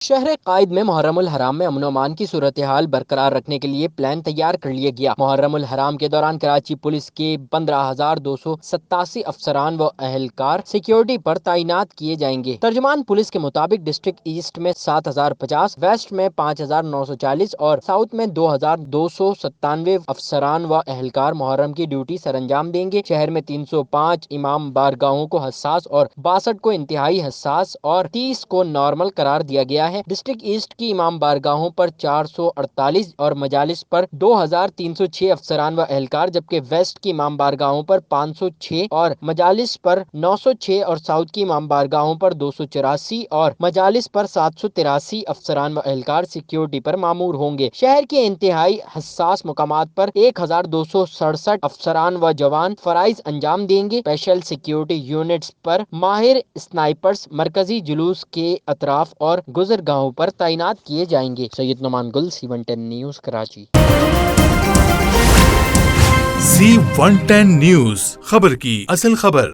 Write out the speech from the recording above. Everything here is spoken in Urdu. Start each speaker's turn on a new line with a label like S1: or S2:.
S1: شہر قائد میں محرم الحرام میں امن و امان کی صورتحال برقرار رکھنے کے لیے پلان تیار کر لیا گیا۔ محرم الحرام کے دوران کراچی پولیس کے 15,287 افسران و اہلکار سیکیورٹی پر تعینات کیے جائیں گے۔ ترجمان پولیس کے مطابق ڈسٹرکٹ ایسٹ میں 7,050، ویسٹ میں 5,940 اور ساؤتھ میں 2,297 افسران و اہلکار محرم کی ڈیوٹی سر انجام دیں گے۔ شہر میں 305 امام بارگاہوں کو حساس اور 62 کو انتہائی حساس اور 30 کو نارمل قرار دیا گیا ہے۔ ڈسٹرکٹ ایسٹ کی امام بارگاہوں پر 448 اور مجالس پر 2,306 افسران و اہلکار، جبکہ ویسٹ کی امام بارگاہوں پر 506 اور مجالس پر 906 اور ساؤتھ کی امام بارگاہوں پر 284 اور مجالس پر 783 افسران و اہلکار سیکیورٹی پر مامور ہوں گے۔ شہر کے انتہائی حساس مقامات پر 1,267 افسران و جوان فرائض انجام دیں گے۔ اسپیشل سیکیورٹی یونٹس پر ماہر اسنائپرز مرکزی جلوس کے اطراف اور گزرگاہوں پر تعینات کیے جائیں گے۔ سید نعمان گل، C110 news, Karachi.
S2: C110 news, خبر کی اصل خبر۔